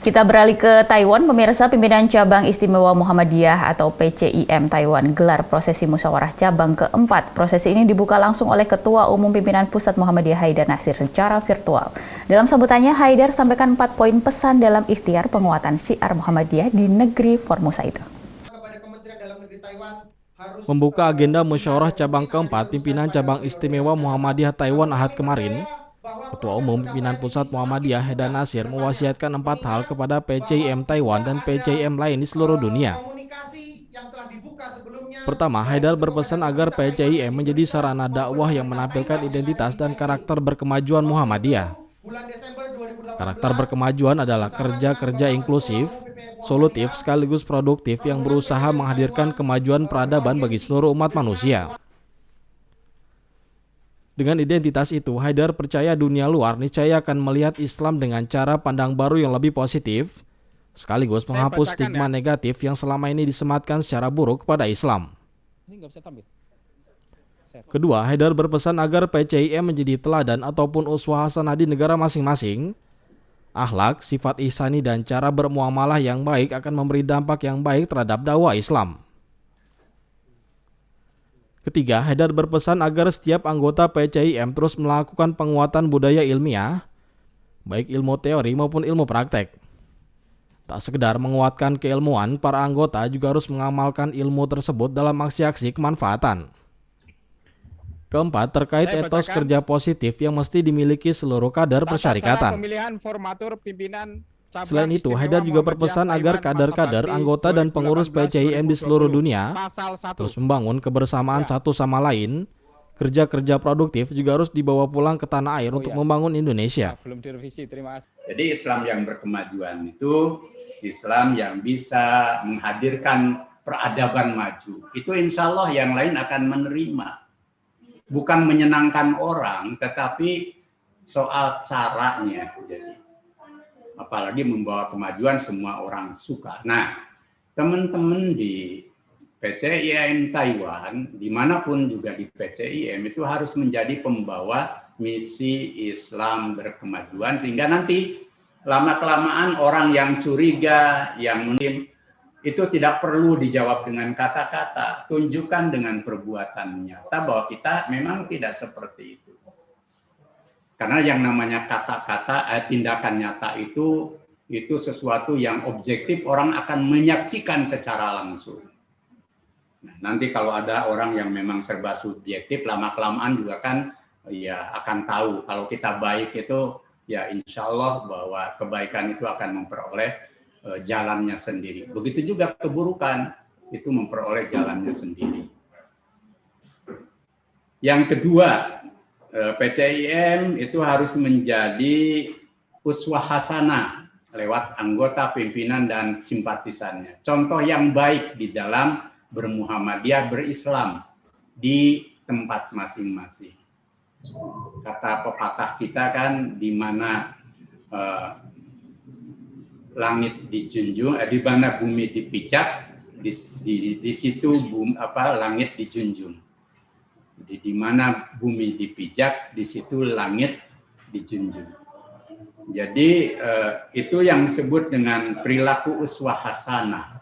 Kita beralih ke Taiwan, pemirsa. Pimpinan Cabang Istimewa Muhammadiyah atau PCIM Taiwan gelar prosesi musyawarah cabang keempat. Prosesi ini dibuka langsung oleh Ketua Umum Pimpinan Pusat Muhammadiyah Haidar Nasir secara virtual. Dalam sambutannya, Haidar sampaikan 4 poin pesan dalam ikhtiar penguatan syiar Muhammadiyah di negeri Formosa itu. Membuka agenda musyawarah cabang keempat pimpinan Cabang Istimewa Muhammadiyah Taiwan Ahad kemarin, Ketua Umum Pimpinan Pusat Muhammadiyah Haidar Nasir mewasiatkan 4 hal kepada PCIM Taiwan dan PCIM lain di seluruh dunia. Pertama, Haidar berpesan agar PCIM menjadi sarana dakwah yang menampilkan identitas dan karakter berkemajuan Muhammadiyah. Karakter berkemajuan adalah kerja-kerja inklusif, solutif sekaligus produktif yang berusaha menghadirkan kemajuan peradaban bagi seluruh umat manusia. Dengan identitas itu, Haidar percaya dunia luar niscaya akan melihat Islam dengan cara pandang baru yang lebih positif, sekaligus menghapus stigma negatif yang selama ini disematkan secara buruk kepada Islam. Kedua, Haidar berpesan agar PCIM menjadi teladan ataupun uswah hasanah di negara masing-masing. Akhlak, sifat ihsani dan cara bermuamalah yang baik akan memberi dampak yang baik terhadap dakwah Islam. Ketiga, Haidar berpesan agar setiap anggota PCIM terus melakukan penguatan budaya ilmiah, baik ilmu teori maupun ilmu praktek. Tak sekedar menguatkan keilmuan, para anggota juga harus mengamalkan ilmu tersebut dalam aksi-aksi kemanfaatan. Keempat, terkait etos kerja positif yang mesti dimiliki seluruh kader persyarikatan. Selain itu, Haidar juga berpesan agar kader-kader, anggota dan pengurus PCIM di seluruh dunia terus membangun kebersamaan satu sama lain. Kerja-kerja produktif juga harus dibawa pulang ke tanah air untuk membangun Indonesia. Jadi Islam yang berkemajuan itu Islam yang bisa menghadirkan peradaban maju. Itu insya Allah yang lain akan menerima. Bukan menyenangkan orang, tetapi soal caranya. Jadi apalagi membawa kemajuan semua orang suka. Nah, teman-teman di PCIM Taiwan, dimanapun juga di PCIM itu harus menjadi pembawa misi Islam berkemajuan, sehingga nanti lama-kelamaan orang yang curiga, yang mungkin itu tidak perlu dijawab dengan kata-kata, tunjukkan dengan perbuatan nyata bahwa kita memang tidak seperti itu. Karena yang namanya kata-kata, tindakan nyata itu sesuatu yang objektif, orang akan menyaksikan secara langsung. Nah, nanti kalau ada orang yang memang serba subjektif, lama-kelamaan juga kan ya akan tahu kalau kita baik itu ya insya Allah bahwa kebaikan itu akan memperoleh jalannya sendiri. Begitu juga keburukan itu memperoleh jalannya sendiri. Yang kedua, PCIM itu harus menjadi uswah hasanah lewat anggota pimpinan dan simpatisannya. Contoh yang baik di dalam bermuhammadiyah, berislam di tempat masing-masing. Kata pepatah kita kan, di mana langit dijunjung, di mana bumi dipijak, di situ langit dijunjung. Jadi di mana bumi dipijak, di situ langit dijunjung. Jadi itu yang disebut dengan perilaku uswah hasanah.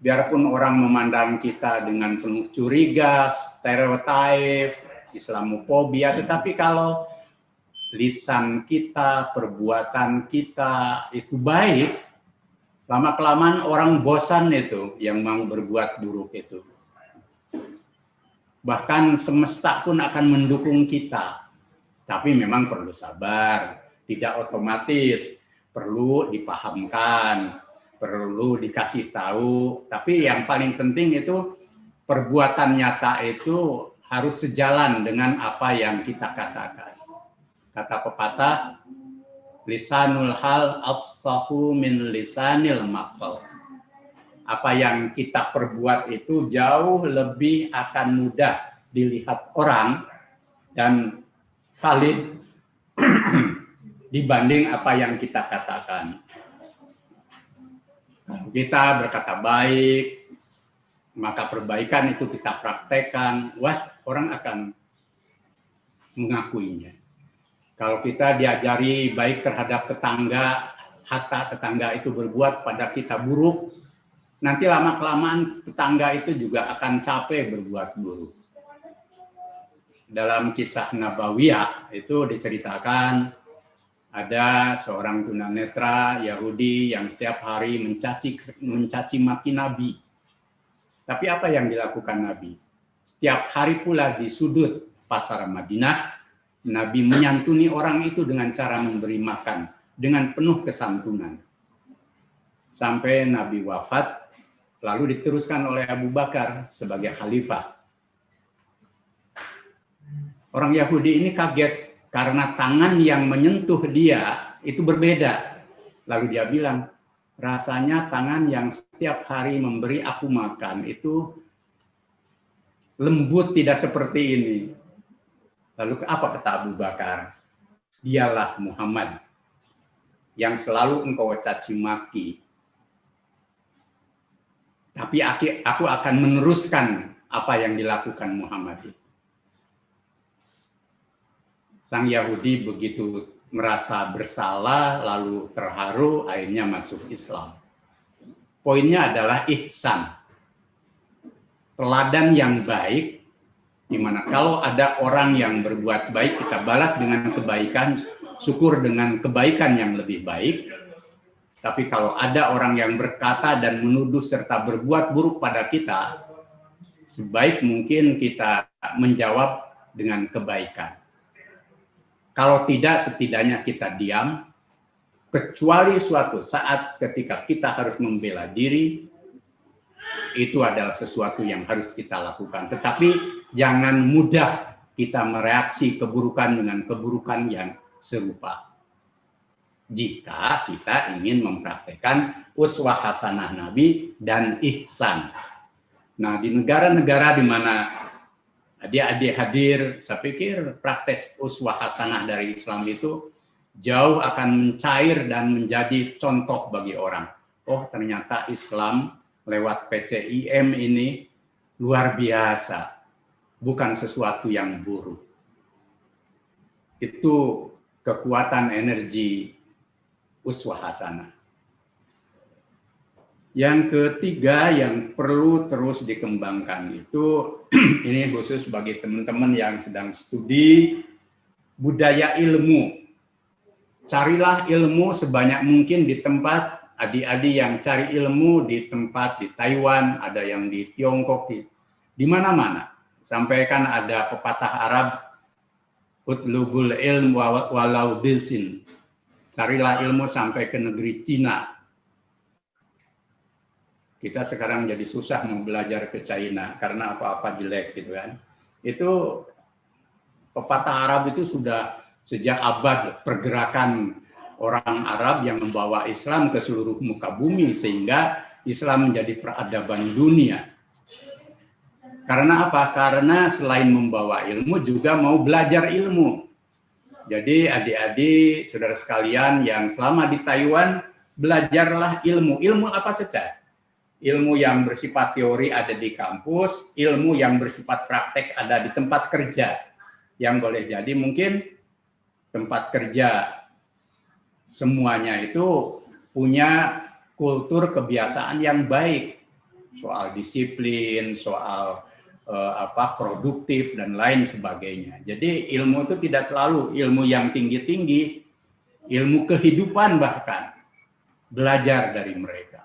Biarpun orang memandang kita dengan penuh curiga, stereotip, Islamofobia, tetapi kalau lisan kita, perbuatan kita itu baik, lama-kelamaan orang bosan itu yang mau berbuat buruk itu. Bahkan semesta pun akan mendukung kita. Tapi memang perlu sabar, tidak otomatis, perlu dipahamkan, perlu dikasih tahu. Tapi yang paling penting itu perbuatan nyata itu harus sejalan dengan apa yang kita katakan. Kata pepatah, lisanul hal afsahu min lisanil maqal. Apa yang kita perbuat itu jauh lebih akan mudah dilihat orang dan valid dibanding apa yang kita katakan. Kalau kita berkata baik, maka perbaikan itu kita praktekkan, wah, orang akan mengakuinya. Kalau kita diajari baik terhadap tetangga, hatta tetangga itu berbuat pada kita buruk, nanti lama-kelamaan tetangga itu juga akan capek berbuat buruk. Dalam kisah Nabawiyah itu diceritakan ada seorang tunanetra Yahudi yang setiap hari mencaci maki Nabi. Tapi apa yang dilakukan Nabi? Setiap hari pula di sudut pasar Madinah, Nabi menyantuni orang itu dengan cara memberi makan, dengan penuh kesantunan. Sampai Nabi wafat, lalu diteruskan oleh Abu Bakar sebagai khalifah. Orang Yahudi ini kaget karena tangan yang menyentuh dia itu berbeda. Lalu dia bilang, rasanya tangan yang setiap hari memberi aku makan itu lembut, tidak seperti ini. Lalu apa kata Abu Bakar? Dialah Muhammad yang selalu engkau caci maki. Tapi aku akan meneruskan apa yang dilakukan Muhammad itu. Sang Yahudi begitu merasa bersalah, lalu terharu, akhirnya masuk Islam. Poinnya adalah ihsan. Teladan yang baik, di mana kalau ada orang yang berbuat baik, kita balas dengan kebaikan, syukur dengan kebaikan yang lebih baik. Tapi kalau ada orang yang berkata dan menuduh serta berbuat buruk pada kita, sebaik mungkin kita menjawab dengan kebaikan. Kalau tidak, setidaknya kita diam, kecuali suatu saat ketika kita harus membela diri, itu adalah sesuatu yang harus kita lakukan. Tetapi jangan mudah kita mereaksi keburukan dengan keburukan yang serupa. Jika kita ingin mempraktekkan uswah hasanah Nabi dan ihsan. Nah, di negara-negara di mana adik-adik hadir, saya pikir praktek uswah hasanah dari Islam itu jauh akan mencair dan menjadi contoh bagi orang. Oh, ternyata Islam lewat PCIM ini luar biasa, bukan sesuatu yang buruk. Itu kekuatan energi uswah hasanah. Yang ketiga yang perlu terus dikembangkan itu, ini khusus bagi teman-teman yang sedang studi budaya ilmu. Carilah ilmu sebanyak mungkin di tempat, adik-adik yang cari ilmu di tempat di Taiwan, ada yang di Tiongkok, di mana-mana. Sampaikan ada pepatah Arab, utlubul ilm walau bisin. Carilah ilmu sampai ke negeri Cina. Kita sekarang jadi susah mau belajar ke China karena apa-apa jelek gitu kan. Itu pepatah Arab itu sudah sejak abad pergerakan orang Arab yang membawa Islam ke seluruh muka bumi sehingga Islam menjadi peradaban dunia. Karena apa? Karena selain membawa ilmu juga mau belajar ilmu. Jadi adik-adik, saudara sekalian yang selama di Taiwan, belajarlah ilmu. Ilmu apa saja? Ilmu yang bersifat teori ada di kampus, ilmu yang bersifat praktek ada di tempat kerja. Yang boleh jadi mungkin tempat kerja semuanya itu punya kultur kebiasaan yang baik. Soal disiplin, soal produktif, dan lain sebagainya. Jadi ilmu itu tidak selalu ilmu yang tinggi-tinggi, ilmu kehidupan bahkan. Belajar dari mereka.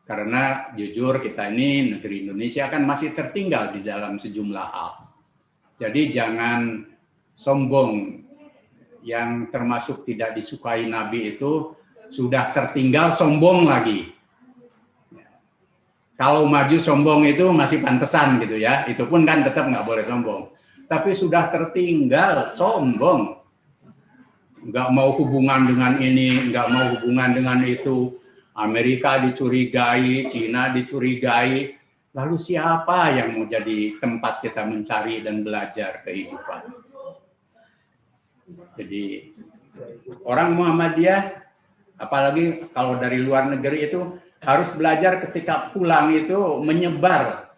Karena jujur kita ini negeri Indonesia kan masih tertinggal di dalam sejumlah hal. Jadi jangan sombong, yang termasuk tidak disukai Nabi itu sudah tertinggal sombong lagi. Kalau maju sombong itu masih pantesan gitu ya, itu pun kan tetap nggak boleh sombong. Tapi sudah tertinggal sombong, nggak mau hubungan dengan ini, nggak mau hubungan dengan itu. Amerika dicurigai, Cina dicurigai, lalu siapa yang mau jadi tempat kita mencari dan belajar kehidupan? Jadi orang Muhammadiyah, apalagi kalau dari luar negeri itu harus belajar ketika pulang itu menyebar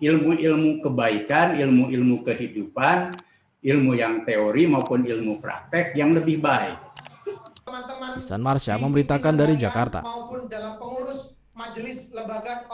ilmu-ilmu kebaikan, ilmu-ilmu kehidupan, ilmu yang teori maupun ilmu praktek yang lebih baik. Ihsan Marsya memberitakan dari Jakarta. Maupun dalam pengurus majelis lembaga